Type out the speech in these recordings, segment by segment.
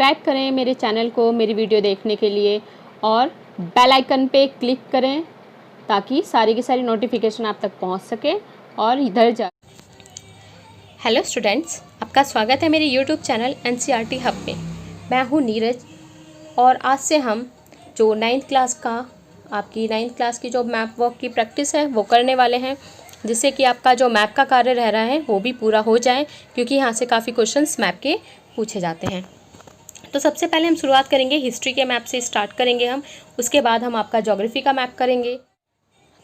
Subscribe करें मेरे channel को मेरी वीडियो देखने के लिए और बेल आइकन पे क्लिक करें ताकि सारी की सारी नोटिफिकेशन आप तक पहुंच सके और इधर जा। हेलो स्टूडेंट्स, आपका स्वागत है मेरे यूट्यूब चैनल एनसीईआरटी हब में। मैं हूं नीरज और आज से हम जो 9th क्लास का आपकी 9th क्लास की जो मैप वर्क की प्रैक्टिस है वो करने वाले हैं, जिससे कि आपका जो मैप का कार्य रह रहा है वो भी पूरा हो जाए, क्योंकि यहाँ से काफ़ी क्वेश्चंस मैप के पूछे जाते हैं। तो सबसे पहले हम शुरुआत करेंगे हिस्ट्री के मैप से स्टार्ट करेंगे हम, उसके बाद हम आपका ज्योग्राफी का मैप करेंगे।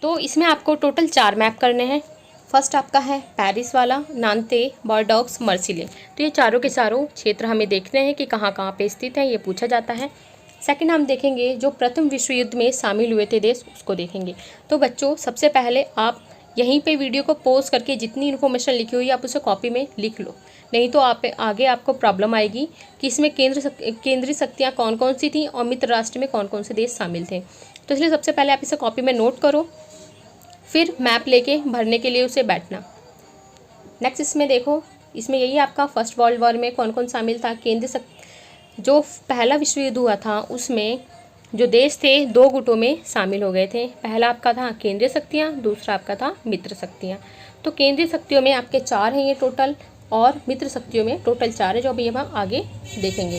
तो इसमें आपको टोटल 4 मैप करने हैं। फर्स्ट आपका है पेरिस वाला, नांते, बॉर्डोक्स, मर्सिले। तो ये चारों के चारों क्षेत्र हमें देखने हैं कि कहाँ कहाँ पे स्थित हैं, ये पूछा जाता है। सेकंड हम देखेंगे जो प्रथम विश्व युद्ध में शामिल हुए थे देश, उसको देखेंगे। तो बच्चों सबसे पहले आप यहीं पे वीडियो को पॉज करके जितनी इन्फॉर्मेशन लिखी हुई है आप उसे कॉपी में लिख लो, नहीं तो आप आगे आपको प्रॉब्लम आएगी कि इसमें केंद्रीय शक्तियाँ कौन कौन सी थी और मित्र राष्ट्र में कौन कौन से देश शामिल थे। तो इसलिए सबसे पहले आप इसे कॉपी में नोट करो, फिर मैप लेके भरने के लिए उसे बैठना। नेक्स्ट इसमें देखो, इसमें यही आपका फर्स्ट वर्ल्ड वॉर में कौन कौन शामिल था। जो पहला विश्व युद्ध हुआ था उसमें जो देश थे 2 गुटों में शामिल हो गए थे। पहला आपका था केंद्रीय शक्तियाँ, दूसरा आपका था मित्र शक्तियाँ। तो केंद्रीय शक्तियों में आपके 4 हैं ये टोटल, और मित्र शक्तियों में टोटल 4 है, जो अभी हम आगे देखेंगे।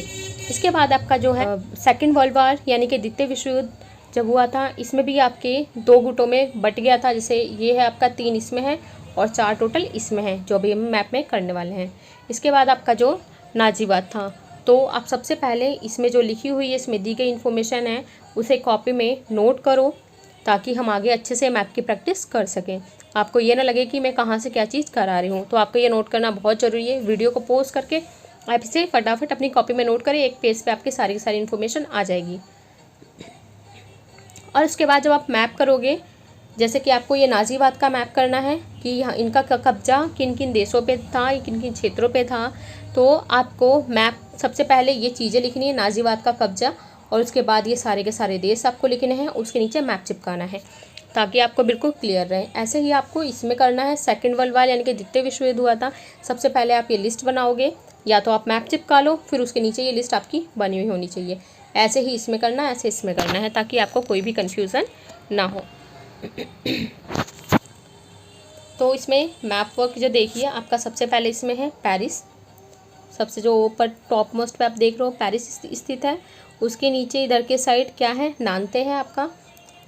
इसके बाद आपका जो है सेकेंड वर्ल्ड वॉर यानी कि द्वितीय विश्व युद्ध जब हुआ था, इसमें भी आपके 2 गुटों में बट गया था। जैसे ये है आपका 3 इसमें है और 4 टोटल इसमें है, जो अभी हम मैप में करने वाले हैं। इसके बाद आपका जो नाजीवाद था, तो आप सबसे पहले इसमें जो लिखी हुई है, इसमें दी गई इन्फॉर्मेशन है, उसे कॉपी में नोट करो ताकि हम आगे अच्छे से मैप की प्रैक्टिस कर सकें। आपको ये ना लगे कि मैं कहाँ से क्या चीज़ करा रही हूँ, तो आपको ये नोट करना बहुत ज़रूरी है। वीडियो को पॉज करके आप इसे फटाफट अपनी कॉपी में नोट करें, एक पेज पे आपकी सारी की सारी इन्फॉर्मेशन आ जाएगी। और उसके बाद जब आप मैप करोगे, जैसे कि आपको ये नाजीवाद का मैप करना है कि यहाँ इनका कब्जा किन किन देशों पे था, किन किन क्षेत्रों पे था, तो आपको मैप सबसे पहले ये चीज़ें लिखनी है, नाजीवाद का कब्जा, और उसके बाद ये सारे के सारे देश आपको लिखने हैं, उसके नीचे मैप चिपकाना है ताकि आपको बिल्कुल क्लियर रहे। ऐसे ही आपको इसमें करना है। सेकेंड वर्ल्ड वॉर यानी कि द्वितीय विश्व युद्ध हुआ था, सबसे पहले आप ये लिस्ट बनाओगे, या तो आप मैप चिपका लो, फिर उसके नीचे ये लिस्ट आपकी बनी हुई होनी चाहिए। ऐसे ही इसमें करना है, ऐसे इसमें करना है, ताकि आपको कोई भी कन्फ्यूज़न ना हो। तो इसमें मैप वर्क जो देखिए आपका सबसे पहले इसमें है पेरिस, सबसे जो ऊपर टॉप मोस्ट पे आप देख रहे हो पेरिस स्थित है। उसके नीचे इधर के साइड क्या है, नांते है आपका,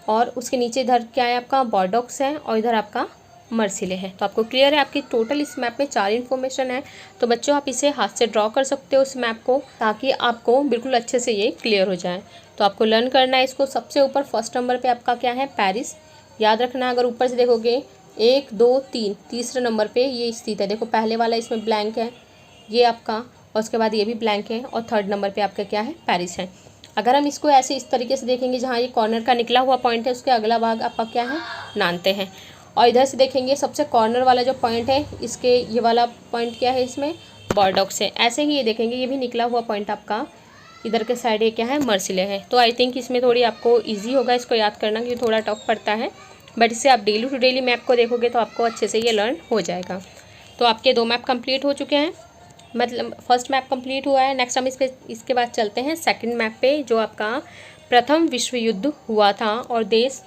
और उसके नीचे इधर क्या है आपका बॉर्डोक्स है, और इधर आपका मर्सिले है। तो आपको क्लियर है, आपकी टोटल इस मैप में 4 इन्फॉर्मेशन है। तो बच्चों आप इसे हाथ से ड्रॉ कर सकते हो इस मैप को, ताकि आपको बिल्कुल अच्छे से ये क्लियर हो जाए। तो आपको लर्न करना है इसको। सबसे ऊपर फर्स्ट नंबर पे आपका क्या है, पेरिस। याद रखना, अगर ऊपर से देखोगे 1 2 3, तीसरे नंबर पे ये स्थित है। देखो पहले वाला इसमें ब्लैंक है ये आपका, और उसके बाद ये भी ब्लैंक है, और थर्ड नंबर पे आपका क्या है, पेरिस है। अगर हम इसको ऐसे इस तरीके से देखेंगे, जहाँ ये कॉर्नर का निकला हुआ पॉइंट है उसके अगला भाग आपका क्या है, नानते हैं। और इधर से देखेंगे सबसे कॉर्नर वाला जो पॉइंट है, इसके ये वाला पॉइंट क्या है, इसमें बॉर्डोक्स है। ऐसे ही ये देखेंगे, ये भी निकला हुआ पॉइंट आपका इधर के साइड ये क्या है, मर्सिले है। तो आई थिंक इसमें थोड़ी आपको ईजी होगा इसको याद करना, क्योंकि थोड़ा टफ पड़ता है, बट इससे आप डेली टू डेली मैप को देखोगे तो आपको अच्छे से ये लर्न हो जाएगा। तो आपके 2 मैप कंप्लीट हो चुके हैं, मतलब फर्स्ट मैप कंप्लीट हुआ है। नेक्स्ट हम इसके बाद चलते हैं सेकंड मैप पे, जो आपका प्रथम विश्व युद्ध हुआ था, और देश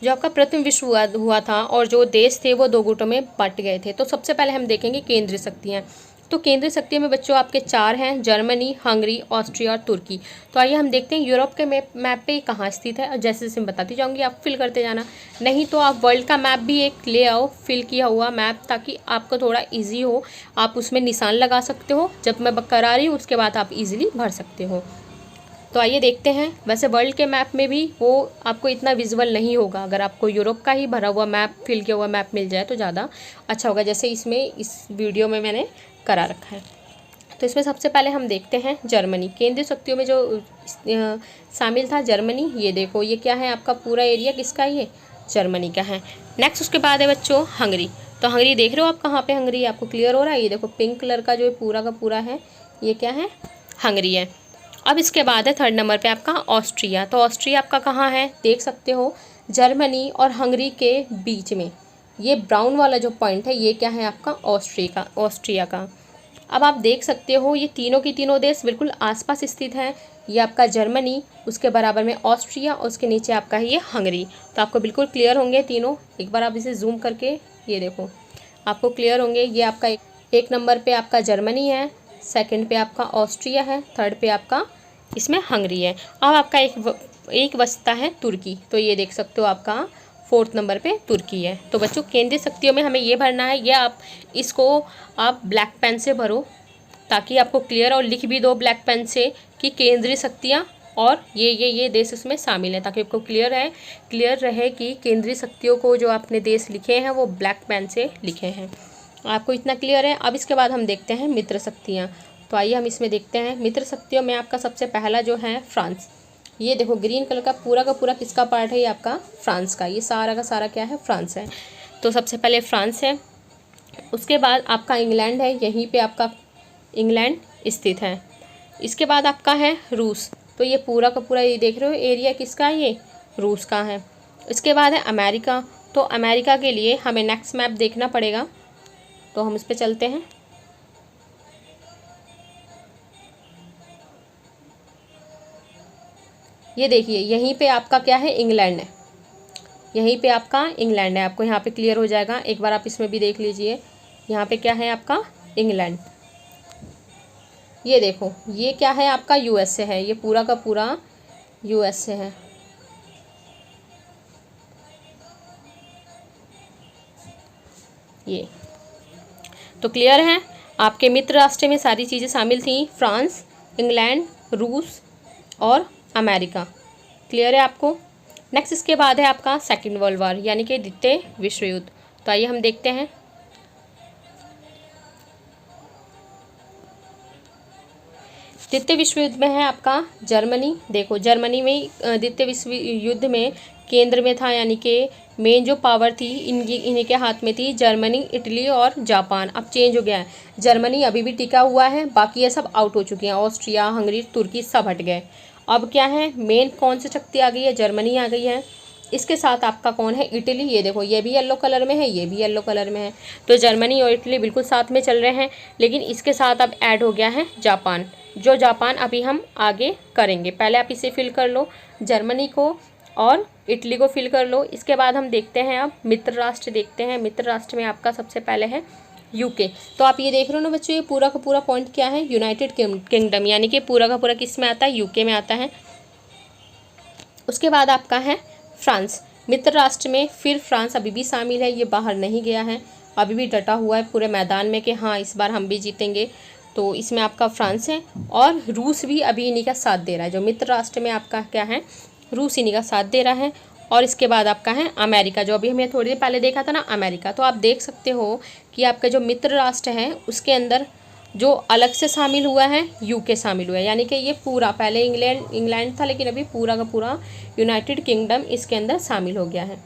जो आपका प्रथम विश्व हुआ था, और जो देश थे वो 2 गुटों में बट गए थे। तो सबसे पहले हम देखेंगे केंद्रीय शक्तियाँ। तो केंद्रीय शक्तियों में बच्चों आपके 4 हैं, जर्मनी, हंगरी, ऑस्ट्रिया और तुर्की। तो आइए हम देखते हैं यूरोप के मैप पे कहाँ स्थित है, और जैसे जैसे मैं बताती जाऊँगी आप फिल करते जाना। नहीं तो आप वर्ल्ड का मैप भी एक ले आओ, फिल किया हुआ मैप, ताकि आपको थोड़ा ईजी हो, आप उसमें निशान लगा सकते हो। जब मैं करा रही हूँ उसके बाद आप ईजिली भर सकते हो। तो आइए देखते हैं। वैसे वर्ल्ड के मैप में भी वो आपको इतना विजुअल नहीं होगा, अगर आपको यूरोप का ही भरा हुआ मैप, फिल किया हुआ मैप मिल जाए तो ज़्यादा अच्छा होगा, जैसे इसमें इस वीडियो में मैंने करा रखा है। तो इसमें सबसे पहले हम देखते हैं जर्मनी। केंद्रीय शक्तियों में जो शामिल था जर्मनी, ये देखो ये क्या है आपका पूरा एरिया किसका, ये जर्मनी का है। नेक्स्ट उसके बाद है बच्चों हंगरी। तो हंगरी देख रहे हो आप कहाँ पे हंगरी, आपको क्लियर हो रहा है, ये देखो पिंक कलर का जो पूरा का पूरा है, ये क्या है, हंगरी है। अब इसके बाद है थर्ड नंबर पे आपका ऑस्ट्रिया। तो ऑस्ट्रिया आपका कहाँ है, देख सकते हो जर्मनी और हंगरी के बीच में ये ब्राउन वाला जो पॉइंट है, ये क्या है आपका ऑस्ट्रिया का। अब आप देख सकते हो ये तीनों की तीनों देश बिल्कुल आसपास स्थित हैं। ये आपका जर्मनी, उसके बराबर में ऑस्ट्रिया और उसके नीचे आपका है ये हंगरी। तो आपको बिल्कुल क्लियर होंगे तीनों। एक बार आप इसे जूम करके ये देखो, आपको क्लियर होंगे। ये आपका एक नंबर पे आपका जर्मनी है, सेकंड पे आपका ऑस्ट्रिया है, थर्ड पे आपका इसमें हंगरी है। अब आपका एक बचता है तुर्की। तो ये देख सकते हो आपका फोर्थ नंबर पे तुर्की है। तो बच्चों केंद्रीय शक्तियों में हमें ये भरना है, या आप इसको आप ब्लैक पेन से भरो ताकि आपको क्लियर, और लिख भी दो ब्लैक पेन से कि केंद्रीय शक्तियाँ और ये देश उसमें शामिल हैं, ताकि आपको क्लियर रहे कि केंद्रीय शक्तियों को जो आपने देश लिखे हैं वो ब्लैक पेन से लिखे हैं। आपको इतना क्लियर है। अब इसके बाद हम देखते हैं मित्र शक्तियाँ। तो आइए हम इसमें देखते हैं मित्र शक्तियों में आपका सबसे पहला जो है फ्रांस। ये देखो ग्रीन कलर का पूरा किसका पार्ट है, ये आपका फ्रांस का। ये सारा का सारा क्या है, फ्रांस है। तो सबसे पहले फ्रांस है। उसके बाद आपका इंग्लैंड है, यहीं पे आपका इंग्लैंड स्थित है। इसके बाद आपका है रूस। तो ये पूरा का पूरा ये देख रहे हो एरिया किसका है, ये रूस का है। इसके बाद है अमेरिका। तो अमेरिका के लिए हमें नेक्स्ट मैप देखना पड़ेगा, तो हम इस पर चलते हैं। ये देखिए यहीं पे आपका क्या है, इंग्लैंड है। यहीं पे आपका इंग्लैंड है, आपको यहाँ पे क्लियर हो जाएगा। एक बार आप इसमें भी देख लीजिए, यहाँ पे क्या है आपका इंग्लैंड। ये देखो ये क्या है आपका यूएसए है, ये पूरा का पूरा यूएसए है। ये तो क्लियर है। आपके मित्र राष्ट्र में सारी चीज़ें शामिल थी, फ्रांस, इंग्लैंड, रूस और अमेरिका। क्लियर है आपको। नेक्स्ट इसके बाद है आपका सेकेंड वर्ल्ड वॉर, यानी कि द्वितीय विश्व युद्ध। तो आइए हम देखते हैं। द्वितीय विश्व युद्ध में है आपका जर्मनी। देखो जर्मनी में द्वितीय विश्व युद्ध में केंद्र में था, यानी कि मेन जो पावर थी इन्हीं के हाथ में थी, जर्मनी, इटली और जापान। अब चेंज हो गया है, जर्मनी अभी भी टिका हुआ है, बाकी ये सब आउट हो चुके हैं। ऑस्ट्रिया, हंगरी, तुर्की सब हट गए। अब क्या है, मेन कौन सी शक्ति आ गई है, जर्मनी आ गई है। इसके साथ आपका कौन है, इटली। ये देखो ये भी येलो कलर में है, ये भी येलो कलर में है। तो जर्मनी और इटली बिल्कुल साथ में चल रहे हैं, लेकिन इसके साथ अब ऐड हो गया है जापान। जो जापान अभी हम आगे करेंगे, पहले आप इसे फिल कर लो, जर्मनी को और इटली को फिल कर लो। इसके बाद हम देखते हैं अब मित्र राष्ट्र देखते हैं। मित्र राष्ट्र में आपका सबसे पहले है यूके। तो आप ये देख रहे हो ना बच्चों, ये पूरा का पूरा पॉइंट क्या है, यूनाइटेड किंगडम, यानी कि पूरा का पूरा किस में आता है, यूके में आता है। उसके बाद आपका है फ्रांस। मित्र राष्ट्र में फिर फ्रांस अभी भी शामिल है, ये बाहर नहीं गया है, अभी भी डटा हुआ है पूरे मैदान में कि हाँ इस बार हम भी जीतेंगे। तो इसमें आपका फ्रांस है, और रूस भी अभी इन्हीं का साथ दे रहा है। जो मित्र राष्ट्र में आपका क्या है, रूस इन्हीं का साथ दे रहा है। और इसके बाद आपका है अमेरिका, जो अभी हमने थोड़ी देर पहले देखा था ना, अमेरिका। तो आप देख सकते हो कि आपका जो मित्र राष्ट्र है उसके अंदर जो अलग से शामिल हुआ है, यूके शामिल हुआ है, यानी कि ये पूरा पहले इंग्लैंड था, लेकिन अभी पूरा का पूरा यूनाइटेड किंगडम इसके अंदर शामिल हो गया है।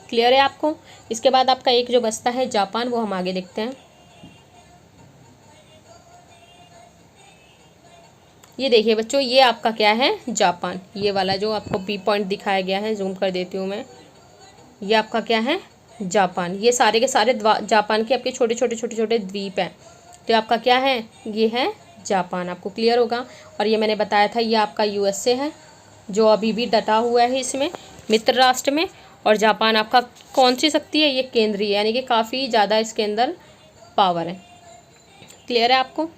क्लियर है आपको। इसके बाद आपका एक जो बचता है जापान, वो हम आगे देखते हैं। ये देखिए बच्चों, ये आपका क्या है, जापान। ये वाला जो आपको बी पॉइंट दिखाया गया है, जूम कर देती हूँ मैं, ये आपका क्या है, जापान। ये सारे के सारे जापान के आपके छोटे छोटे द्वीप हैं। तो आपका क्या है, ये है जापान। आपको क्लियर होगा। और ये मैंने बताया था, ये आपका यूएसए है जो अभी भी डटा हुआ है इसमें मित्र राष्ट्र में। और जापान आपका कौन सी शक्ति है, ये केंद्रीय, यानी कि काफ़ी ज़्यादा इसके अंदर पावर है। क्लियर है आपको।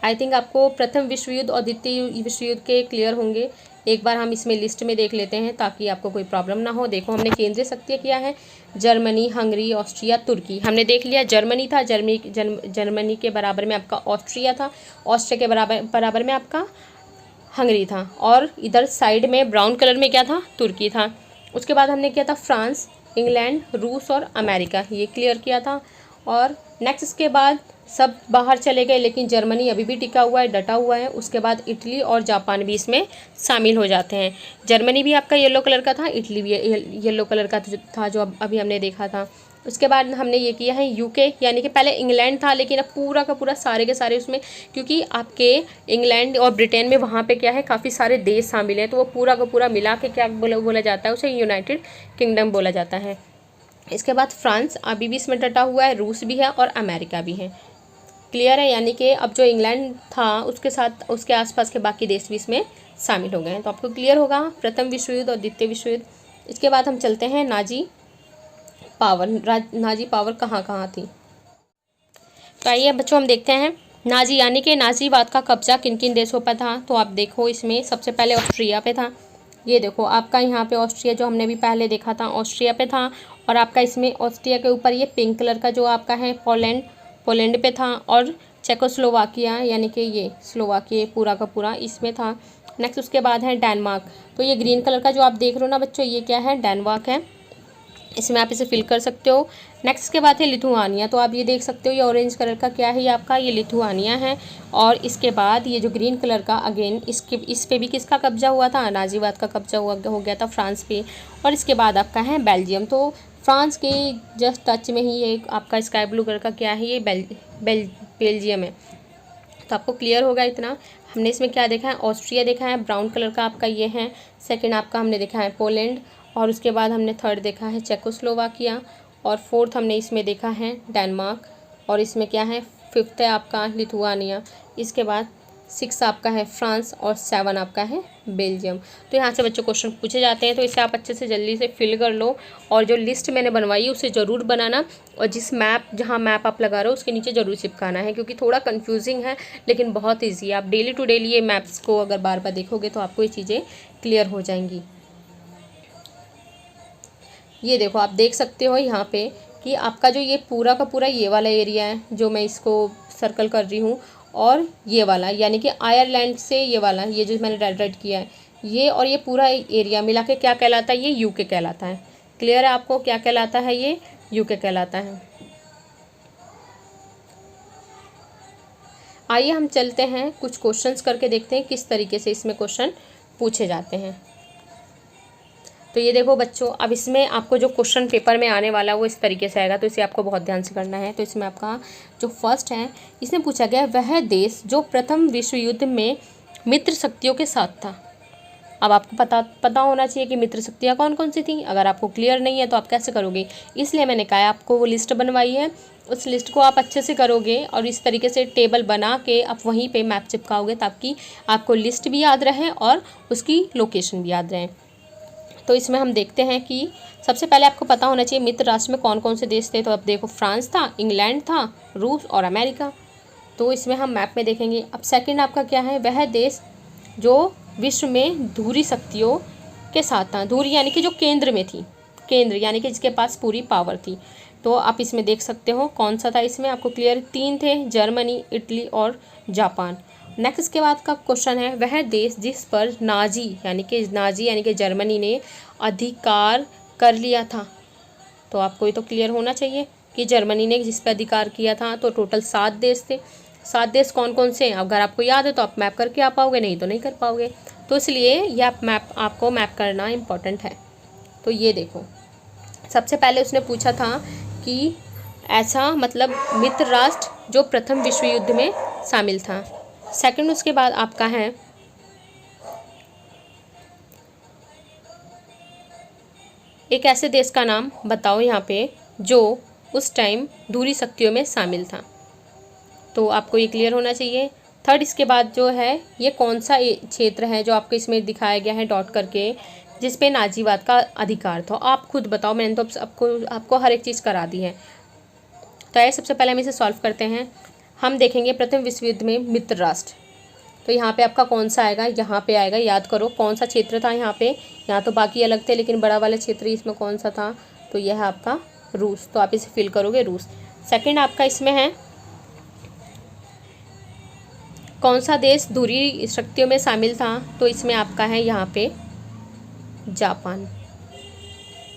आई थिंक आपको प्रथम विश्व युद्ध और द्वितीय विश्व युद्ध के क्लियर होंगे। एक बार हम इसमें लिस्ट में देख लेते हैं ताकि आपको कोई प्रॉब्लम ना हो। देखो हमने केंद्रीय शक्तियाँ किया है, जर्मनी, हंगरी, ऑस्ट्रिया, तुर्की। हमने देख लिया जर्मनी था, जर्मनी के बराबर में आपका ऑस्ट्रिया था, ऑस्ट्रिया के बराबर में आपका हंगरी था, और इधर साइड में ब्राउन कलर में क्या था, तुर्की था। उसके बाद हमने किया था फ्रांस, इंग्लैंड, रूस और अमेरिका, ये क्लियर किया था। और नेक्स्ट इसके बाद सब बाहर चले गए, लेकिन जर्मनी अभी भी टिका हुआ है, डटा हुआ है। उसके बाद इटली और जापान भी इसमें शामिल हो जाते हैं। जर्मनी भी आपका येलो कलर का था, इटली भी येलो कलर का था जो अभी हमने देखा था। उसके बाद हमने ये किया है यूके, यानी कि पहले इंग्लैंड था, लेकिन अब पूरा का पूरा सारे के सारे उसमें, क्योंकि आपके इंग्लैंड और ब्रिटेन में वहाँ पे क्या है, काफ़ी सारे देश शामिल हैं, तो वो पूरा का पूरा मिला के क्या बोला जाता है, उसे यूनाइटेड किंगडम बोला जाता है। इसके बाद फ्रांस अभी भी इसमें डटा हुआ है, रूस भी है और अमेरिका भी है। क्लियर है, यानी कि अब जो इंग्लैंड था उसके साथ उसके आसपास के बाकी देश भी इसमें शामिल हो गए हैं। तो आपको क्लियर होगा प्रथम विश्व युद्ध और द्वितीय विश्व युद्ध। इसके बाद हम चलते हैं नाजी पावर। नाजी पावर कहाँ कहाँ थी। तो आइए बच्चों हम देखते हैं नाजी यानी कि नाजीवाद का कब्जा किन किन देशों पर था। तो आप देखो इसमें सबसे पहले ऑस्ट्रिया पे था। ये देखो आपका यहाँ पे ऑस्ट्रिया जो हमने भी पहले देखा था ऑस्ट्रिया पे था। और आपका इसमें ऑस्ट्रिया के ऊपर ये पिंक कलर का जो आपका है पोलैंड पे था। और चेकोस्लोवाकिया यानी कि ये स्लोवाकिया पूरा का पूरा इसमें था। नेक्स्ट उसके बाद है डेनमार्क। तो ये ग्रीन कलर का जो आप देख रहे हो ना बच्चों, ये क्या है, डेनमार्क है, इसमें आप इसे फिल कर सकते हो। नेक्स्ट के बाद है लिथुआनिया। तो आप ये देख सकते हो ये ऑरेंज कलर का क्या है, ये आपका ये लिथुआनिया है। और इसके बाद ये जो ग्रीन कलर का अगेन इस पे भी किसका कब्जा हुआ था, नाजीवाद का कब्जा हो गया था फ्रांस पे। और इसके बाद आपका है बेल्जियम। तो फ्रांस के जस्ट टच में ही ये आपका स्काई ब्लू कलर का क्या है, ये बेल्जियम है। तो आपको क्लियर होगा इतना। हमने इसमें क्या देखा है, ऑस्ट्रिया देखा है, ब्राउन कलर का आपका ये है। सेकंड आपका हमने देखा है पोलैंड। और उसके बाद हमने थर्ड देखा है चेकोस्लोवाकिया। और फोर्थ हमने इसमें देखा है डेनमार्क। और इसमें क्या है, फिफ्थ है आपका लिथुआनिया। इसके बाद 6 आपका है फ्रांस और 7 आपका है बेल्जियम। तो यहाँ से बच्चों क्वेश्चन पूछे जाते हैं, तो इसे आप अच्छे से जल्दी से फिल कर लो। और जो लिस्ट मैंने बनवाई है उसे ज़रूर बनाना। और जिस जहाँ मैप आप लगा रहे हो उसके नीचे ज़रूर चिपकाना है, क्योंकि थोड़ा कन्फ्यूजिंग है लेकिन बहुत ईजी है। आप डेली टू डेली ये मैप्स को अगर बार बार देखोगे तो आपको ये चीज़ें क्लियर हो जाएंगी। ये देखो आप देख सकते हो यहाँ पे कि आपका जो ये पूरा का पूरा ये वाला एरिया है जो मैं इसको सर्कल कर रही हूँ। और ये वाला यानी कि आयरलैंड से ये वाला, ये जो मैंने रेड किया है ये, और ये पूरा एरिया मिला के क्या कहलाता है, ये यूके कहलाता है। क्लियर है आपको क्या कहलाता है, ये यूके कहलाता है। आइए हम चलते हैं कुछ क्वेश्चंस करके देखते हैं किस तरीके से इसमें क्वेश्चन पूछे जाते हैं। तो ये देखो बच्चों, अब इसमें आपको जो क्वेश्चन पेपर में आने वाला है वो इस तरीके से आएगा, तो इसे आपको बहुत ध्यान से करना है। तो इसमें आपका जो फर्स्ट है, इसमें पूछा गया वह देश जो प्रथम विश्व युद्ध में मित्र शक्तियों के साथ था। अब आपको पता होना चाहिए कि मित्र शक्तियाँ कौन कौन सी थी। अगर आपको क्लियर नहीं है तो आप कैसे करोगे, इसलिए मैंने कहा आपको वो लिस्ट बनवाई है, उस लिस्ट को आप अच्छे से करोगे और इस तरीके से टेबल बना के आप वहीं पे मैप चिपकाओगे ताकि आपको लिस्ट भी याद रहे और उसकी लोकेशन भी याद रहे। तो इसमें हम देखते हैं कि सबसे पहले आपको पता होना चाहिए मित्र राष्ट्र में कौन कौन से देश थे। तो अब देखो फ्रांस था, इंग्लैंड था, रूस और अमेरिका। तो इसमें हम मैप में देखेंगे। अब सेकंड आपका क्या है, वह देश जो विश्व में धुरी शक्तियों के साथ था। धुरी यानी कि जो केंद्र में थी, केंद्र यानी कि जिसके पास पूरी पावर थी। तो आप इसमें देख सकते हो कौन सा था, इसमें आपको क्लियर 3 थे, जर्मनी, इटली और जापान। नेक्स्ट इसके बाद का क्वेश्चन है, वह देश जिस पर नाजी यानी कि जर्मनी ने अधिकार कर लिया था। तो आपको ये तो क्लियर होना चाहिए कि जर्मनी ने जिस पर अधिकार किया था। तो टोटल 7 देश थे। 7 देश कौन कौन से हैं, अगर आपको याद है तो आप मैप करके आ पाओगे, नहीं तो नहीं कर पाओगे। तो इसलिए यह आपको मैप करना इम्पोर्टेंट है। तो ये देखो सबसे पहले उसने पूछा था कि ऐसा मतलब मित्र राष्ट्र जो प्रथम विश्व युद्ध में शामिल था। सेकंड उसके बाद आपका है एक ऐसे देश का नाम बताओ यहाँ पे जो उस टाइम धुरी शक्तियों में शामिल था। तो आपको ये क्लियर होना चाहिए। थर्ड इसके बाद जो है ये कौन सा क्षेत्र है जो आपको इसमें दिखाया गया है डॉट करके, जिस पे नाजीवाद का अधिकार था। आप खुद बताओ, मैंने तो आपको हर एक चीज़ करा दी है। तो आइए सबसे पहले हम इसे सॉल्व करते हैं। हम देखेंगे प्रथम विश्व युद्ध में मित्र राष्ट्र। तो यहाँ पे आपका कौन सा आएगा, यहाँ पे आएगा। याद करो कौन सा क्षेत्र था यहाँ पे, यहाँ तो बाकी अलग थे लेकिन बड़ा वाला क्षेत्र इसमें कौन सा था, तो यह है आपका रूस। तो आप इसे फिल करोगे रूस। सेकंड आपका इसमें है कौन सा देश धुरी शक्तियों में शामिल था, तो इसमें आपका है यहाँ पे जापान।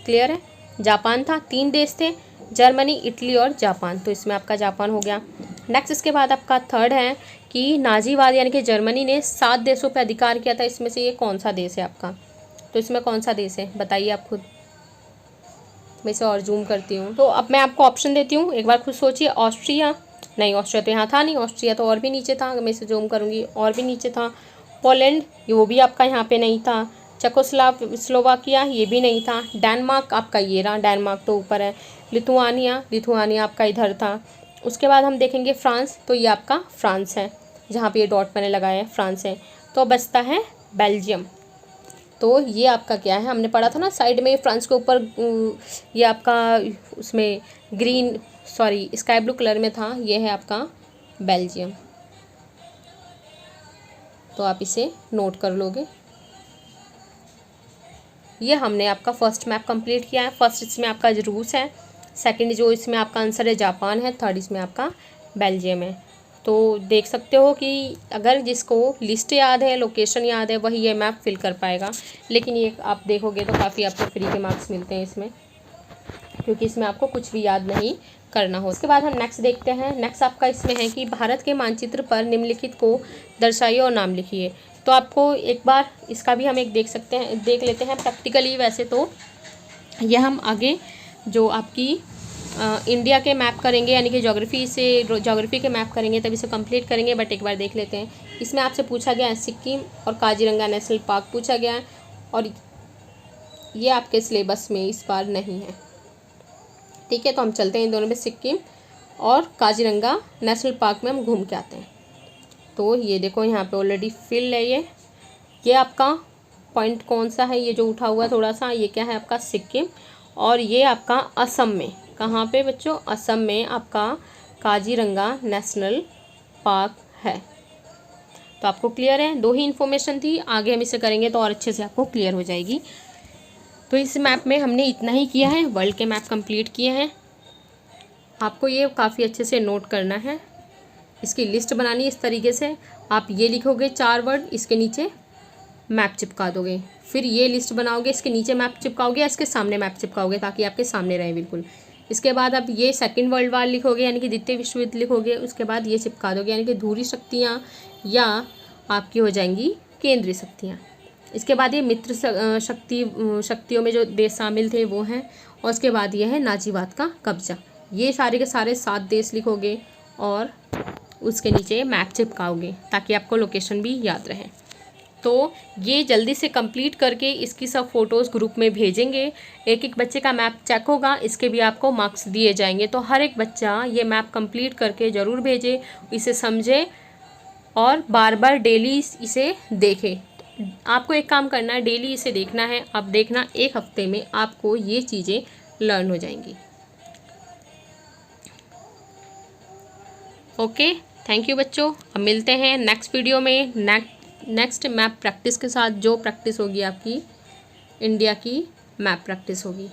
क्लियर है, जापान था। 3 देश थे, जर्मनी, इटली और जापान। तो इसमें आपका जापान हो गया। नेक्स्ट इसके बाद आपका थर्ड है कि नाजीवाद यानी कि जर्मनी ने 7 देशों पर अधिकार किया था। इसमें से ये कौन सा देश है आपका, तो इसमें कौन सा देश है बताइए आप खुद। मैं इसे और जूम करती हूँ। तो अब मैं आपको ऑप्शन देती हूँ, एक बार खुद सोचिए। ऑस्ट्रिया नहीं, ऑस्ट्रिया तो यहाँ था नहीं, ऑस्ट्रिया तो और भी नीचे था। मैं इसे जूम करूँगी और भी नीचे था। पोलैंड वो भी आपका यहाँ पे नहीं था। स्लोवाकिया ये भी नहीं था। डेनमार्क आपका ये रहा, डेनमार्क तो ऊपर है। लिथुआनिया आपका इधर था। उसके बाद हम देखेंगे फ्रांस, तो ये आपका फ्रांस है, जहाँ पे ये डॉट मैंने लगाया है फ्रांस है। तो बचता है बेल्जियम। तो ये आपका क्या है, हमने पढ़ा था ना साइड में फ्रांस के ऊपर, ये आपका उसमें स्काई ब्लू कलर में था, ये है आपका बेल्जियम। तो आप इसे नोट कर लोगे। ये हमने आपका फर्स्ट मैप कंप्लीट किया है। फर्स्ट इसमें आपका रूस है, सेकंड जो इसमें आपका आंसर है जापान है, थर्ड इसमें आपका बेल्जियम है। तो देख सकते हो कि अगर जिसको लिस्ट याद है, लोकेशन याद है, वही ये मैप फिल कर पाएगा। लेकिन ये आप देखोगे तो काफ़ी आपको फ्री के मार्क्स मिलते हैं इसमें, क्योंकि इसमें आपको कुछ भी याद नहीं करना हो। उसके बाद हम नेक्स्ट देखते हैं। नेक्स्ट आपका इसमें है कि भारत के मानचित्र पर निम्नलिखित को दर्शाइए और नाम लिखिए। तो आपको एक बार इसका भी हम देख लेते हैं प्रैक्टिकली। वैसे तो यह हम आगे जो आपकी इंडिया के मैप करेंगे, यानी कि ज्योग्राफी के मैप करेंगे, तब इसे कंप्लीट करेंगे। बट एक बार देख लेते हैं। इसमें आपसे पूछा गया है सिक्किम और काजीरंगा नेशनल पार्क पूछा गया है, और ये आपके सिलेबस में इस बार नहीं है। ठीक है, तो हम चलते हैं इन दोनों में, सिक्किम और काजीरंगा नेशनल पार्क में हम घूम के आते हैं। तो ये देखो यहाँ पे ऑलरेडी फिल है। ये आपका पॉइंट कौन सा है, ये जो उठा हुआ थोड़ा सा, ये क्या है आपका सिक्किम। और ये आपका असम में, कहाँ पे बच्चों, असम में आपका काजीरंगा नेशनल पार्क है। तो आपको क्लियर है, दो ही इन्फॉर्मेशन थी, आगे हम इसे करेंगे तो और अच्छे से आपको क्लियर हो जाएगी। तो इस मैप में हमने इतना ही किया है, वर्ल्ड के मैप कंप्लीट किए हैं। आपको ये काफ़ी अच्छे से नोट करना है, इसकी लिस्ट बनानी इस तरीके से। आप ये लिखोगे 4 वर्ड, इसके नीचे मैप चिपका दोगे, फिर ये लिस्ट बनाओगे, इसके नीचे मैप चिपकाओगे या इसके सामने मैप चिपकाओगे, ताकि आपके सामने रहे बिल्कुल। इसके बाद आप ये सेकंड वर्ल्ड वार लिखोगे, यानी कि द्वितीय विश्व युद्ध लिखोगे, उसके बाद ये चिपका दोगे, यानी कि धुरी शक्तियाँ या आपकी हो जाएंगी केंद्रीय शक्तियाँ। इसके बाद ये मित्र शक्तियों में जो देश शामिल थे वो हैं, और उसके बाद ये है नाजीवाद का कब्जा। ये सारे के सारे 7 देश लिखोगे और उसके नीचे मैप चिपकाओगे, ताकि आपको लोकेशन भी याद रहे। तो ये जल्दी से कंप्लीट करके इसकी सब फ़ोटोज़ ग्रुप में भेजेंगे। एक एक बच्चे का मैप चेक होगा, इसके भी आपको मार्क्स दिए जाएंगे। तो हर एक बच्चा ये मैप कंप्लीट करके ज़रूर भेजे, इसे समझे और बार बार डेली इसे देखे। आपको एक काम करना है, डेली इसे देखना है। अब देखना, एक हफ्ते में आपको ये चीज़ें लर्न हो जाएंगी। ओके, थैंक यू बच्चों। अब मिलते हैं नेक्स्ट वीडियो में नेक्स्ट मैप प्रैक्टिस के साथ, जो प्रैक्टिस होगी आपकी इंडिया की मैप प्रैक्टिस होगी।